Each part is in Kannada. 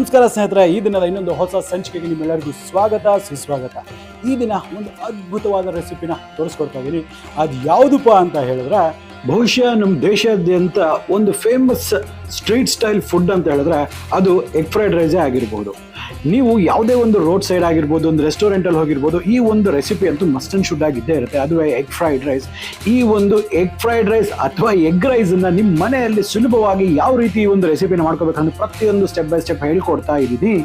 ನಮಸ್ಕಾರ ಸ್ನೇಹಿತರೆ, ಈ ದಿನದ ಇನ್ನೊಂದು ಹೊಸ ಸಂಚಿಕೆಗೆ ನಿಮ್ಮೆಲ್ಲರಿಗೂ ಸ್ವಾಗತ ಸುಸ್ವಾಗತ. ಈ ದಿನ ಒಂದು ಅದ್ಭುತವಾದ ರೆಸಿಪಿನ ತೋರಿಸ್ಕೊಡ್ತಾ ಇದ್ದೀನಿ. ಅದು ಯಾವುದಪ್ಪ ಅಂತ ಹೇಳಿದ್ರೆ, ಬಹುಶಃ ನಮ್ಮ ದೇಶಾದ್ಯಂತ ಒಂದು ಫೇಮಸ್ ಸ್ಟ್ರೀಟ್ ಸ್ಟೈಲ್ ಫುಡ್ ಅಂತ ಹೇಳಿದ್ರೆ ಅದು ಎಗ್ ಫ್ರೈಡ್ ರೈಸೇ ಆಗಿರ್ಬೋದು. ನೀವು ಯಾವುದೇ ಒಂದು ರೋಡ್ ಸೈಡ್ ಆಗಿರ್ಬೋದು, ಒಂದು ರೆಸ್ಟೋರೆಂಟಲ್ಲಿ ಹೋಗಿರ್ಬೋದು, ಈ ಒಂದು ರೆಸಿಪಿ ಅಂತೂ ಮಸ್ಟ್ ಅಂಡ್ ಶುಡ್ ಆಗಿದ್ದೇ ಇರುತ್ತೆ. ಅದುವೇ ಎಗ್ ಫ್ರೈಡ್ ರೈಸ್. ಈ ಒಂದು ಎಗ್ ಫ್ರೈಡ್ ರೈಸ್ ಅಥವಾ ಎಗ್ ರೈಸನ್ನು ನಿಮ್ಮ ಮನೆಯಲ್ಲಿ ಸುಲಭವಾಗಿ ಯಾವ ರೀತಿ ಈ ಒಂದು ರೆಸಿಪಿನ ಮಾಡ್ಕೋಬೇಕಂದ್ರೆ ಪ್ರತಿಯೊಂದು ಸ್ಟೆಪ್ ಬೈ ಸ್ಟೆಪ್ ಹೇಳ್ಕೊಡ್ತಾ ಇದ್ದೀನಿ.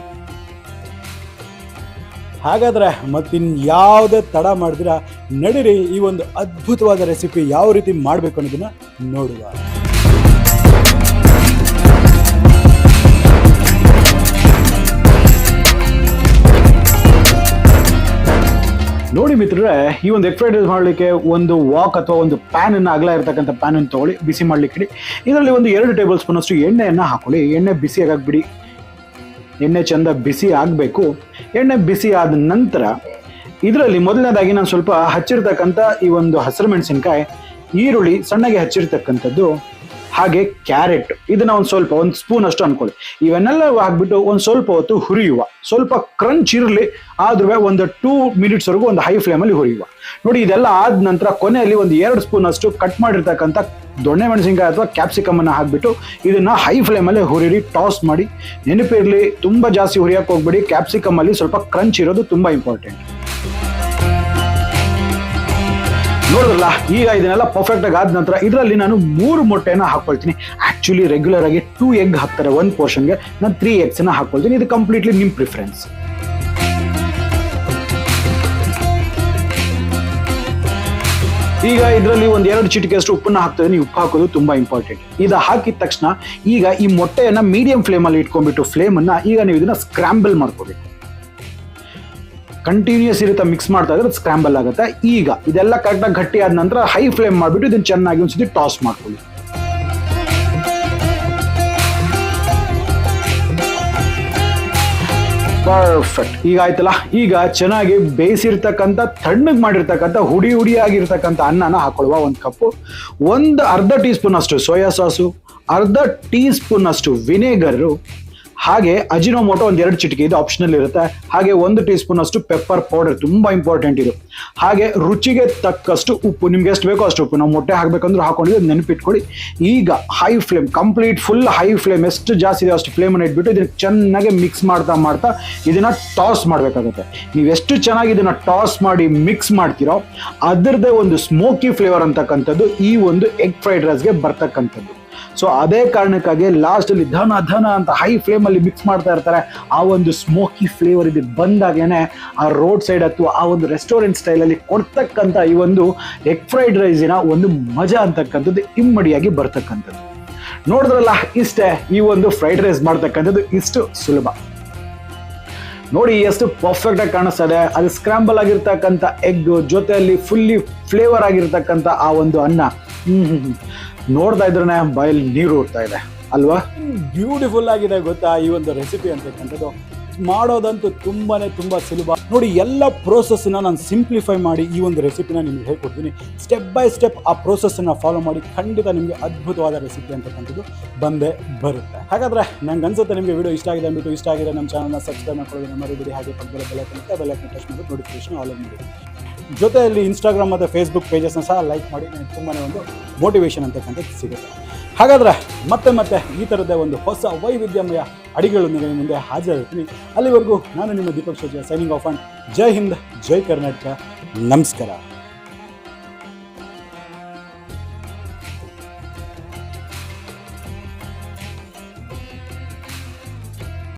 ಹಾಗಾದರೆ ಮತ್ತಿನ್ಯಾವುದೇ ತಡ ಮಾಡಿದ್ರೆ ನಡೀರಿ ಈ ಒಂದು ಅದ್ಭುತವಾದ ರೆಸಿಪಿ ಯಾವ ರೀತಿ ಮಾಡಬೇಕು ಅನ್ನೋದನ್ನ ನೋಡುವ. ನೋಡಿ ಮಿತ್ರರೇ, ಈ ಒಂದು ಎಗ್ ಫ್ರೈಡ್ ರೈಸ್ ಮಾಡಲಿಕ್ಕೆ ಒಂದು ವಾಕ್ ಅಥವಾ ಒಂದು ಪ್ಯಾನನ್ನು ಅಗಲ ಇರತಕ್ಕಂಥ ಪ್ಯಾನನ್ನು ತೊಗೊಳ್ಳಿ, ಬಿಸಿ ಮಾಡಲಿಕ್ಕೆ ಇಡಿ. ಇದರಲ್ಲಿ ಒಂದು 2 ಟೇಬಲ್ ಸ್ಪೂನ್ ಅಷ್ಟು ಎಣ್ಣೆಯನ್ನು ಹಾಕೊಳ್ಳಿ. ಎಣ್ಣೆ ಬಿಸಿ ಆಗಬಿಡಿ. ಎಣ್ಣೆ ಚೆಂದ ಬಿಸಿ ಆಗಬೇಕು. ಎಣ್ಣೆ ಬಿಸಿ ಆದ ನಂತರ ಇದರಲ್ಲಿ ಮೊದಲನೇದಾಗಿ ನಾನು ಸ್ವಲ್ಪ ಹಚ್ಚಿರ್ತಕ್ಕಂಥ ಈ ಒಂದು ಹಸಿರು ಮೆಣಸಿನ್ಕಾಯಿ, ಈರುಳ್ಳಿ ಸಣ್ಣಗೆ ಹಚ್ಚಿರ್ತಕ್ಕಂಥದ್ದು, ಹಾಗೆ ಕ್ಯಾರೆಟ್, ಇದನ್ನ ಒಂದು ಸ್ಪೂನ್ ಅಷ್ಟು ಅನ್ಕೊಳ್ಳಿ. ಇವನ್ನೆಲ್ಲ ಹಾಕ್ಬಿಟ್ಟು ಒಂದು ಸ್ವಲ್ಪ ಹೊತ್ತು ಹುರಿಯುವ. ಸ್ವಲ್ಪ ಕ್ರಂಚ್ ಇರಲಿ, ಆದ್ರೂ ಒಂದು 2 ಮಿನಿಟ್ಸ್ ವರೆಗೂ ಒಂದು ಹೈ ಫ್ಲೇಮಲ್ಲಿ ಹುರಿಯುವ. ನೋಡಿ, ಇದೆಲ್ಲ ಆದ ನಂತರ ಕೊನೆಯಲ್ಲಿ ಒಂದು 2 ಸ್ಪೂನ್ ಅಷ್ಟು ಕಟ್ ಮಾಡಿರ್ತಕ್ಕಂಥ ದೊಣ್ಣೆ ಮೆಣಸಿನ್ಕಾಯಿ ಅಥವಾ ಕ್ಯಾಪ್ಸಿಕಮ್ ಅನ್ನು ಹಾಕ್ಬಿಟ್ಟು ಇದನ್ನ ಹೈ ಫ್ಲೇಮಲ್ಲಿ ಹುರಿರಿ, ಟಾಸ್ ಮಾಡಿ. ನೆನಪಿರಲಿ, ತುಂಬಾ ಜಾಸ್ತಿ ಹುರಿಯಕ್ಕೆ ಹೋಗ್ಬೇಡಿ. ಕ್ಯಾಪ್ಸಿಕಮ್ ಅಲ್ಲಿ ಸ್ವಲ್ಪ ಕ್ರಂಚ್ ಇರೋದು ತುಂಬಾ ಇಂಪಾರ್ಟೆಂಟ್. ನೋಡಿದ್ರಲ್ಲ, ಈಗ ಇದನ್ನೆಲ್ಲ ಪರ್ಫೆಕ್ಟ್ ಆಗಿ ಆದ ನಂತರ ಇದರಲ್ಲಿ ನಾನು 3 ಮೊಟ್ಟೆನ ಹಾಕೊಳ್ತೀನಿ. ಆಕ್ಚುಲಿ ರೆಗ್ಯುಲರ್ ಆಗಿ 2 ಎಗ್ ಹಾಕ್ತಾರೆ ಒಂದು ಪೋರ್ಷನ್ಗೆ, ನಾನು 3 ಎಗ್ಸ್ ಹಾಕೊಳ್ತೀನಿ. ಇದು ಕಂಪ್ಲೀಟ್ಲಿ ನಿಮ್ಮ ಪ್ರಿಫರೆನ್ಸ್. ಈಗ ಇದರಲ್ಲಿ ಒಂದು 2 ಚಿಟಿಕೆ ಅಷ್ಟು ಉಪ್ಪನ್ನ ಹಾಕ್ತಿದ್ದೀನಿ. ಉಪ್ಪು ಹಾಕೋದು ತುಂಬಾ ಇಂಪಾರ್ಟೆಂಟ್. ಇದು ಹಾಕಿದ ತಕ್ಷಣ ಈಗ ಈ ಮೊಟ್ಟೆಯನ್ನ ಮೀಡಿಯಂ ಫ್ಲೇಮಲ್ಲಿ ಇಟ್ಕೊಂಡ್ಬಿಟ್ಟು ಫ್ಲೇಮನ್ನ ಈಗ ನೀವು ಇದನ್ನ ಸ್ಕ್ರಾಂಬಲ್ ಮಾಡ್ಕೋಬೇಕು. ಕಂಟಿನ್ಯೂಸ್ ಇರುತ್ತೆ, ಮಿಕ್ಸ್ ಮಾಡ್ತಾ ಇದ್ರೆ ಸ್ಕ್ರಾಂಬಲ್ ಆಗುತ್ತೆ. ಈಗ ಇದೆಲ್ಲ ಕರೆಕ್ಟಾಗಿ ಗಟ್ಟಿ ಆದ ನಂತರ ಹೈ ಫ್ಲೇಮ್ ಮಾಡಿಬಿಟ್ಟು ಇದನ್ನ ಚೆನ್ನಾಗಿ ಒಂದ್ಸತಿ ಟಾಸ್ ಮಾಡ್ಕೊಳ್ಳಿ. ಪರ್ಫೆಕ್ಟ್. ಈಗ ಆಯ್ತಲ್ಲ, ಈಗ ಚೆನ್ನಾಗಿ ಬೇಯಿಸಿರ್ತಕ್ಕಂಥ ತಣ್ಣಗೆ ಮಾಡಿರ್ತಕ್ಕಂಥ ಹುಡಿ ಆಗಿರ್ತಕ್ಕಂಥ ಅನ್ನನ ಹಾಕೊಳ್ಳುವ. 1 ಕಪ್ಪು, ಒಂದು ಅರ್ಧ ಟೀ ಸ್ಪೂನ್ ಅಷ್ಟು ಸೋಯಾ ಸಾಸು, ಅರ್ಧ ಟೀ ಸ್ಪೂನ್ ಅಷ್ಟು ವಿನೆಗರು, ಹಾಗೆ ಅಜಿನೋಮೋಟೊ 2 ಚಿಟಿಕೆ, ಇದು ಆಪ್ಷನಲ್ ಇರುತ್ತೆ. ಹಾಗೆ 1 ಟೀ ಸ್ಪೂನ್ ಅಷ್ಟು ಪೆಪ್ಪರ್ ಪೌಡರ್, ತುಂಬಾ ಇಂಪಾರ್ಟೆಂಟ್ ಇದು. ಹಾಗೆ ರುಚಿಗೆ ತಕ್ಕಷ್ಟು ಉಪ್ಪು, ನಿಮ್ಗೆ ಎಷ್ಟು ಬೇಕೋ ಅಷ್ಟು ಉಪ್ಪು. ನಾವು ಮೊಟ್ಟೆ ಹಾಕ್ಬೇಕಂದ್ರೆ ಹಾಕೊಂಡಿದ್ದು ನೆನಪಿಟ್ಕೊಳ್ಳಿ. ಈಗ high flame, complete full high flame, ಎಷ್ಟು ಜಾಸ್ತಿ ಇದೆ ಅಷ್ಟು ಫ್ಲೇಮನ್ನು ಇಟ್ಬಿಟ್ಟು ಇದನ್ನ ಚೆನ್ನಾಗಿ ಮಿಕ್ಸ್ ಮಾಡ್ತಾ ಇದನ್ನ ಟಾಸ್ ಮಾಡಬೇಕಾಗುತ್ತೆ. ನೀವು ಎಷ್ಟು ಚೆನ್ನಾಗಿ ಇದನ್ನ ಟಾಸ್ ಮಾಡಿ ಮಿಕ್ಸ್ ಮಾಡ್ತೀರೋ ಅದರದ್ದೇ ಒಂದು ಸ್ಮೋಕಿ ಫ್ಲೇವರ್ ಅಂತಕ್ಕಂಥದ್ದು ಈ ಒಂದು ಎಗ್ ಫ್ರೈಡ್ ರೈಸ್ಗೆ ಬರ್ತಕ್ಕಂಥದ್ದು. ಸೊ ಅದೇ ಕಾರಣಕ್ಕಾಗಿ ಲಾಸ್ಟ್ ಅಲ್ಲಿ ಧನ ಅಂತ ಹೈ ಫ್ಲೇಮ್ ಅಲ್ಲಿ ಮಿಕ್ಸ್ ಮಾಡ್ತಾ ಇರ್ತಾರೆ. ಆ ಒಂದು ಸ್ಮೋಕಿ ಫ್ಲೇವರ್ ಇದಕ್ಕೆ ಬಂದಾಗೇನೆ ಆ ರೋಡ್ ಸೈಡ್ ಅಥವಾ ಆ ಒಂದು ರೆಸ್ಟೋರೆಂಟ್ ಸ್ಟೈಲ್ ಅಲ್ಲಿ ಕೊಡ್ತಕ್ಕಂಥ ಈ ಒಂದು ಎಗ್ ಫ್ರೈಡ್ ರೈಸಿನ ಒಂದು ಮಜಾ ಅಂತಕ್ಕಂಥದ್ದು ಇಮ್ಮಡಿಯಾಗಿ ಬರ್ತಕ್ಕಂಥದ್ದು. ನೋಡಿದ್ರಲ್ಲ, ಇಷ್ಟೇ ಈ ಒಂದು ಫ್ರೈಡ್ ರೈಸ್ ಮಾಡ್ತಕ್ಕಂಥದ್ದು, ಇಷ್ಟು ಸುಲಭ. ನೋಡಿ ಎಷ್ಟು ಪರ್ಫೆಕ್ಟ್ ಆಗಿ ಕಾಣಿಸ್ತಾ ಇದೆ. ಅದು ಸ್ಕ್ರಾಂಬಲ್ ಆಗಿರ್ತಕ್ಕಂಥ ಎಗ್ ಜೊತೆಯಲ್ಲಿ ಫುಲ್ಲಿ ಫ್ಲೇವರ್ ಆಗಿರ್ತಕ್ಕಂಥ ಆ ಒಂದು ಅನ್ನ. ನೋಡ್ತಾ ಇದ್ರೆ ಬಾಯಲ್ಲಿ ನೀರು ಓಡ್ತಾ ಇದೆ ಅಲ್ವಾ? ಬ್ಯೂಟಿಫುಲ್ ಆಗಿದೆ ಗೊತ್ತಾ ಈ ಒಂದು ರೆಸಿಪಿ ಅಂತಕ್ಕಂಥದ್ದು. ಮಾಡೋದಂತೂ ತುಂಬಾ ಸುಲಭ. ನೋಡಿ, ಎಲ್ಲ ಪ್ರೋಸೆಸ್ನ ನಾನು ಸಿಂಪ್ಲಿಫೈ ಮಾಡಿ ಈ ಒಂದು ರೆಸಿಪಿನ ನಿಮ್ಗೆ ಹೇಳ್ಕೊಡ್ತೀನಿ. ಸ್ಟೆಪ್ ಬೈ ಸ್ಟೆಪ್ ಆ ಪ್ರೋಸೆಸ್ಸನ್ನು ಫಾಲೋ ಮಾಡಿ ಖಂಡಿತ ನಿಮಗೆ ಅದ್ಭುತವಾದ ರೆಸಿಪಿ ಅಂತಕ್ಕಂಥದ್ದು ಬಂದೇ ಬರುತ್ತೆ. ಹಾಗಾದರೆ ನಂಗೆ ಅನ್ಸುತ್ತೆ ನಿಮಗೆ ವಿಡಿಯೋ ಇಷ್ಟ ಆಗಿದೆ ಅಂದ್ಬಿಟ್ಟು, ಇಷ್ಟ ಆಗಿದೆ ನಮ್ಮ ಚಾನಲ್ನ ಸಬ್ಸ್ಕ್ರೈಬ್ ಮಾಡ್ಕೊಳ್ಳೋದನ್ನ ಮರಿಬೇಡಿ. ಹಾಗೆ ಪಕ್ಕದಲ್ಲಿ ಬೆಲ್ಲೈಕನ್ ಟಚ್ ಮಾಡಿ ನೋಟಿಫಿಕೇಶನ್ ಆಲ್ ಮಾಡಿ. ಜೊತೆಯಲ್ಲಿ ಇನ್ಸ್ಟಾಗ್ರಾಮ್ ಮತ್ತು ಫೇಸ್ಬುಕ್ ಪೇಜಸ್ನ ಸಹ ಲೈಕ್ ಮಾಡಿ. ನನಗೆ ತುಂಬಾ ಒಂದು ಮೋಟಿವೇಶನ್ ಅಂತಕ್ಕಂಥದ್ದು ಸಿಗುತ್ತೆ. ಹಾಗಾದರೆ ಮತ್ತೆ ಈ ಥರದ್ದೇ ಒಂದು ಹೊಸ ವೈವಿಧ್ಯಮಯ ಅಡಿಗೆಗಳೊಂದಿಗೆ ನಿಮ್ಮ ಮುಂದೆ ಹಾಜರಿರ್ತೀನಿ. ಅಲ್ಲಿವರೆಗೂ ನಾನು ನಿಮ್ಮ ದೀಪಕ್ ಸೈನಿಂಗ್ ಆಫ್ ಆನ್ ಜೈ ಹಿಂದ್, ಜೈ ಕರ್ನಾಟಕ, ನಮಸ್ಕಾರ.